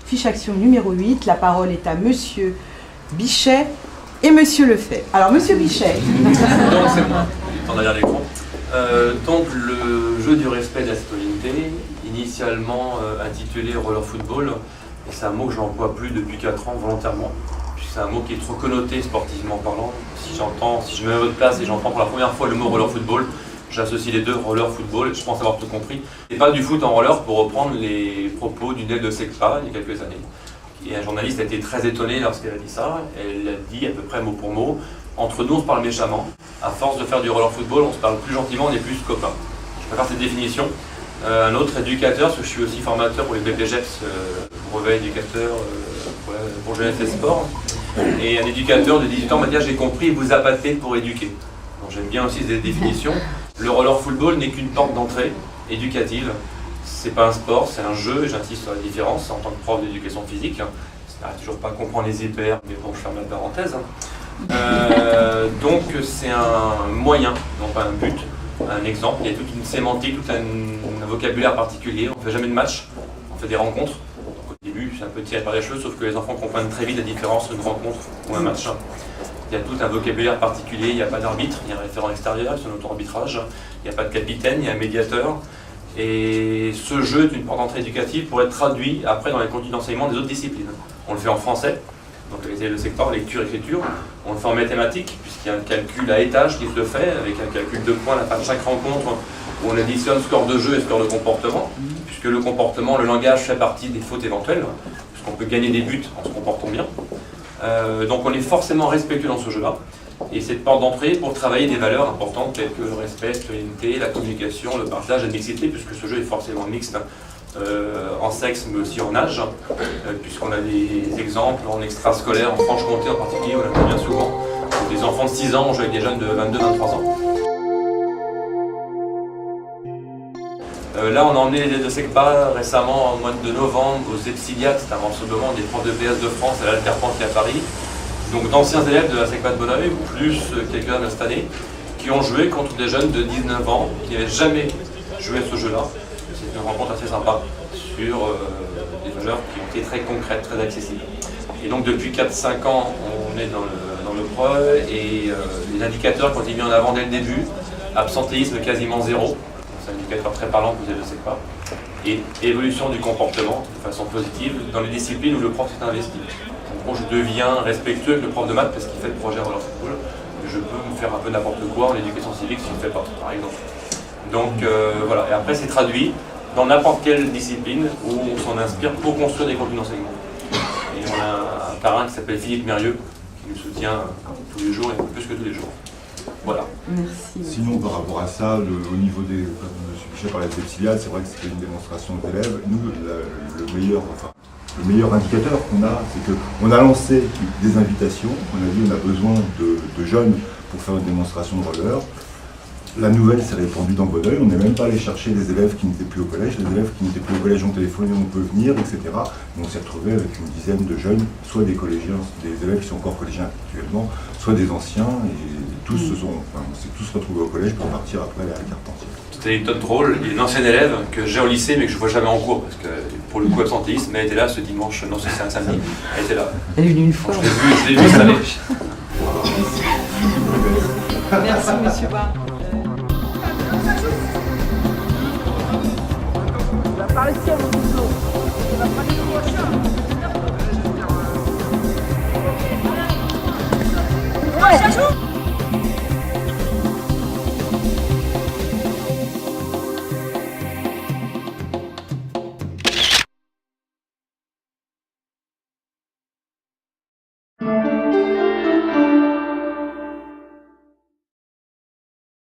Fiche action numéro 8, la parole est à Monsieur Bichet et Monsieur Lefebvre. Alors Monsieur Bichet. Donc c'est moi, en derrière l'écran. Donc le jeu du respect de la citoyenneté, initialement intitulé roller football, et c'est un mot que je n'emploie plus depuis 4 ans volontairement, puisque c'est un mot qui est trop connoté sportivement parlant. Si je me mets à votre place et j'entends pour la première fois le mot roller football, j'associe les deux, roller football, je pense avoir tout compris. Et pas du foot en roller, pour reprendre les propos d'une aide de SECPA il y a quelques années. Et un journaliste a été très étonné lorsqu'elle a dit ça. Elle l'a dit à peu près mot pour mot. Entre nous, on se parle méchamment. À force de faire du roller football, on se parle plus gentiment, on est plus copains. Je préfère cette définition. Un autre éducateur, parce que je suis aussi formateur pour les BPGEPS, brevet éducateur pour jeunesse et sport. Et un éducateur de 18 ans m'a dit « j'ai compris, vous appâtez pour éduquer ». J'aime bien aussi cette définition. Le roller football n'est qu'une porte d'entrée éducative. C'est pas un sport, c'est un jeu, et j'insiste sur la différence en tant que prof d'éducation physique. Je toujours pas comprendre les hyper, mais bon, je ferme la parenthèse. Donc c'est un moyen, non pas un but, un exemple. Il y a toute une sémantique, tout un vocabulaire particulier. On ne fait jamais de match, on fait des rencontres. Donc, au début, c'est un peu tiré par les cheveux, sauf que les enfants comprennent très vite la différence entre une rencontre ou un match. Il y a tout un vocabulaire particulier, il n'y a pas d'arbitre, il y a un référent extérieur, c'est un auto-arbitrage, il n'y a pas de capitaine, il y a un médiateur. Et ce jeu est une porte d'entrée éducative pour être traduit après dans les contenus d'enseignement des autres disciplines. On le fait en français, donc les élèves de secteur, lecture, écriture. On le fait en mathématiques, puisqu'il y a un calcul à étage qui se fait, avec un calcul de points à la fin de chaque rencontre, où on additionne score de jeu et score de comportement, puisque le comportement, le langage fait partie des fautes éventuelles, puisqu'on peut gagner des buts en se comportant bien. Donc on est forcément respectueux dans ce jeu-là. Et cette porte d'entrée pour travailler des valeurs importantes telles que le respect, la citoyenneté, la communication, le partage, la mixité, puisque ce jeu est forcément mixte en sexe mais aussi en âge, puisqu'on a des exemples en extrascolaire, en Franche-Comté en particulier, on a bien souvent, où des enfants de 6 ans jouent avec des jeunes de 22-23 ans. Là, on a emmené les élèves de SECPA récemment, au mois de novembre, aux EPSILIAT, c'est un rassemblement des profs de PS de France à l'Alterpente et à Paris. Donc d'anciens élèves de la SECPA de Bonneuil, plus quelques-uns de cette année, qui ont joué contre des jeunes de 19 ans qui n'avaient jamais joué à ce jeu-là. C'est une rencontre assez sympa sur des valeurs qui ont été très concrètes, très accessibles. Et donc depuis 4-5 ans, on est dans le PRE et les indicateurs qui ont été mis en avant dès le début, absentéisme quasiment zéro, c'est un indicateur très parlant que vous avez, je ne sais pas, et évolution du comportement de façon positive dans les disciplines où le prof s'est investi. En gros, je deviens respectueux avec le prof de maths parce qu'il fait le projet roller football. Je peux me faire un peu n'importe quoi en éducation civique s'il ne le fait pas, par exemple. Donc voilà, et après c'est traduit dans n'importe quelle discipline où on s'en inspire pour construire des contenus d'enseignement. Et on a un parrain qui s'appelle Philippe Mérieux, qui nous soutient tous les jours et plus que tous les jours. Voilà. Merci. Sinon, par rapport à ça, au niveau des, comme M. Bichet parlait des EPSILIAT, c'est vrai que c'était une démonstration d'élèves. Nous, le meilleur indicateur qu'on a, c'est qu'on a lancé des invitations. On a dit on a besoin de jeunes pour faire une démonstration de roller. La nouvelle s'est répandue dans Bonneuil. On n'est même pas allé chercher les élèves qui n'étaient plus au collège. Les élèves qui n'étaient plus au collège ont téléphoné, on peut venir, etc. Et on s'est retrouvé avec une dizaine de jeunes, soit des collégiens, des élèves qui sont encore collégiens actuellement, soit des anciens. Et tous on s'est tous retrouvés au collège pour partir après à la Carpentier. C'était une anecdote drôle. Il y a une ancienne élève que j'ai au lycée mais que je ne vois jamais en cours parce que pour le coup absentéisme, mais elle était là ce dimanche, non c'est un samedi, elle était là. Elle est venue une fois. Je l'ai vu cette année. Merci Monsieur Barr. Ouais,